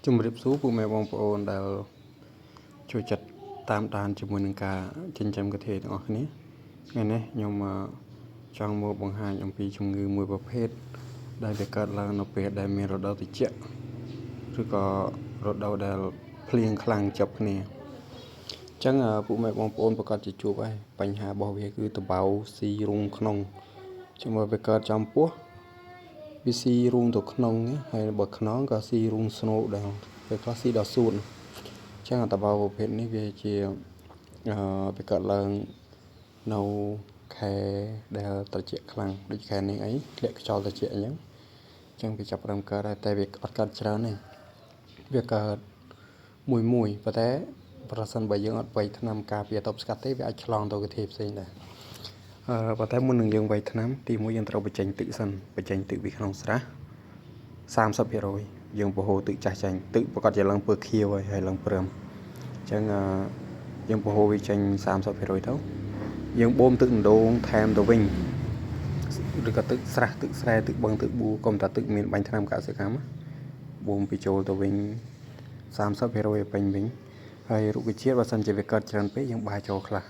ជំរាបសួរពុកម៉ែបងប្អូនដែលជួយចិត្តតាមដានជាមួយនឹងការចិញ្ចឹមកន្ធាយទាំងអស់គ្នាថ្ងៃនេះខ្ញុំចង់មកបង្ហាញអំពីជំងឺមួយប្រភេទដែលវាកើតឡើងនៅពេលដែលមានរដូវត្រជាក់ឬក៏រដូវដែលភ្លៀងខ្លាំងជាប់គ្នាអញ្ចឹងពុកម៉ែបងប្អូនប្រកាសជាជួបហើយបញ្ហារបស់វាគឺតបៅស៊ីរុងក្នុងជាមួយវាកើតចំពោះវាស៊ីរូងទៅក្នុងហើយបើខ្នងក៏ស៊ីរូងស្នូលដែរពេលខ្លះស៊ីដល់សួនអញ្ចឹងតបៅប្រភេទនេះវាជាវាកើតឡើងនៅខែដែលត្រជាក់ខ្លាំងដូចខែនេះអីធ្លាក់ខ្យល់ត្រជាក់អញ្ចឹងវាចាប់ផ្ដើមកើតតែវាអត់កើតច្រើនទេវាកើតមួយប៉ុន្តែប្រសិនបើយើងអត់វៃថ្នាំការពារតបស្កាត់ទេវាអាចឆ្លងទៅកន្ធាយផ្សេងដែរប៉ុន្តែមុននឹងយើងវៃថ្នាំទី1យើងត្រូវបញ្ចេញទឹកសិនបញ្ចេញទឹកពីក្នុងស្រះ 30% យើងបរោទឹកចាស់ចាញ់ទឹកប្រកាសជាឡើងពើខៀវហើយឡើងព្រឹមអញ្ចឹងយើងបរោវាចេញ 30% ទៅយើងបូមទឹកដងថែមទៅវិញឬក៏ទឹកស្រះទឹកស្រែទឹកបឹងទឹកបួកុំតែទឹកមានបាញ់ថ្នាំកសិកម្មបូមបញ្ចូលទៅវិញ 30% ឲ្យពេញវិញហើយរុក្ខជាតិបើសិនជាវាកើតច្រើនពេកយើងបាចូលខ្លះ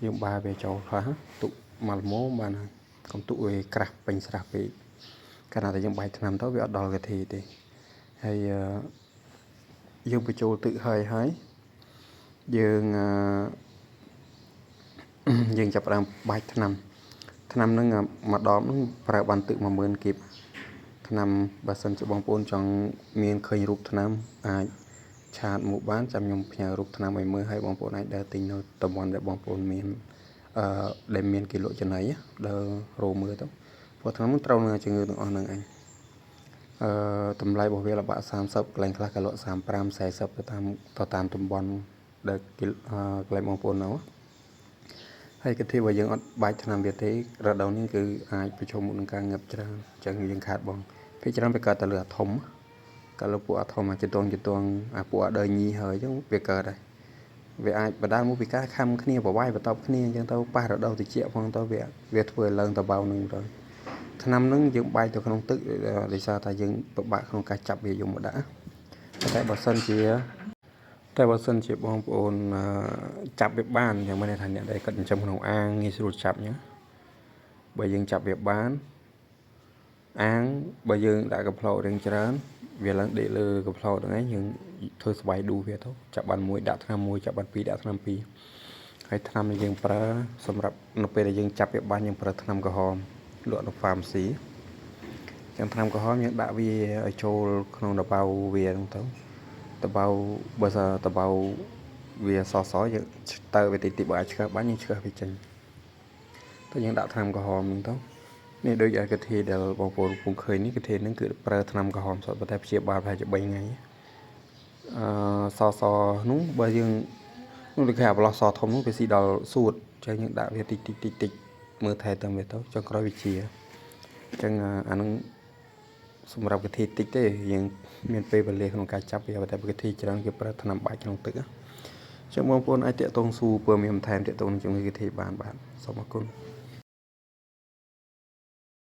យើងបាវាចូលខ្លះទុកមកល្មមបានកុំទុកវាក្រាស់ពេញស្រះពេកកាលណាតែយើងបាញ់ថ្នាំទៅវាអត់ដល់កន្ធាយទេហើយយើងបញ្ចូលទឹកហើយយើងចាប់ផ្ដើមបាច់ថ្នាំហ្នឹងមួយដបហ្នឹងប្រើបានទឹក 10000 គីបថ្នាំបើសិនជាបងប្អូនចង់មានឃើញរូបថ្នាំអាចឆាតមកបានចាំខ្ញុំផ្ញើរូបថ្នាំឲ្យមើលឲ្យបងប្អូនអាចដើរទិញនៅតំបន់ដែលបងប្អូនមានដែលមានគេលក់ចំណីដើររោមើលទៅព្រោះថ្នាំហ្នឹងត្រូវនឹងជំងឺទាំងអស់ហ្នឹងឯងតម្លៃរបស់វាល្បាក់30កន្លែងខ្លះក៏លក់35 40ទៅតាមតំបន់ដែលគេកន្លែងបងប្អូននៅហើយកន្ធាយបើយើងអត់បាច់ថ្នាំវាទេរដូវនេះគឺអាចប្រឈមមុខនឹងការងាប់ច្រើនអញ្ចឹងយើងខាតបងភាគច្រើនវាកើតតែលើអាធំកាលលើពួកអាធំអាចតងអាពួកអាដើញីហើយអញ្ចឹងវាកើតហើយវាអាចបណ្ដាលមកពីការខំគ្នាប្រវាយបន្ទប់គ្នាអញ្ចឹងទៅប៉ះរដូវត្រជាក់ផងទៅវាធ្វើឲ្យឡើងតបៅនឹងទៅថ្នាំហ្នឹងយើងបាញ់ទៅក្នុងទឹកដោយសារតែយើងពិបាកក្នុងការចាប់វាយកមកដាក់តែបើសិនជាបងប្អូនចាប់វាបានយ៉ាងមិនថាអ្នកដែលគាត់ចិញ្ចឹមក្នុងអាងងាយស្រួលចាប់អញ្ចឹងបើយើងចាប់វាបានអាងបើយើងដាក់កំប្លោករៀងច្រើនវាឡើងដេកលើកំប្លោកហ្នឹងឯងយើងធ្វើស្បៃឌូវាទៅចាប់បានមួយដាក់ថ្នាំមួយចាប់បានពីរដាក់ថ្នាំពីរហើយថ្នាំនេះយើងប្រើសម្រាប់នៅពេលដែលយើងចាប់វាបានយើងប្រើថ្នាំក្រហមលក់នៅ pharmacy ចឹងថ្នាំក្រហមយើងដាក់វាឲ្យចូលក្នុងតបៅវាហ្នឹងទៅតបៅបើសិនតបៅវាសយើងទៅវាតិចបើអាចឆ្កឹះបានយើងឆ្កឹះវាចេញទៅយើងដាក់ថ្នាំក្រហមហ្នឹងទៅនេះដូចឯកធាដែលបងប្អូនកំពុងឃើញនេះកធាហ្នឹងគឺប្រើថ្នាំក្រហមសុទ្ធប៉ុន្តែព្យាបាលប្រហែលជា3ថ្ងៃនោះបើយើងនោះដូចគេអាប្លោះសធំនោះវាស៊ីដល់សួតចឹងយើងដាក់វាតិចមើលថែតាមវាទៅចុងក្រោយវាជាចឹងអានឹងសម្រាប់កធាតិចទេយើងមានពេលវេលាក្នុងការចាប់វាតែកធាច្រើនគេប្រើថ្នាំបាច់ក្នុងទឹកចឹងបងប្អូនអាចតាក់ទងស៊ូពើមានបន្ថែមតាក់ទងនឹងជំងឺកធាបានបាទសូមអរគុណ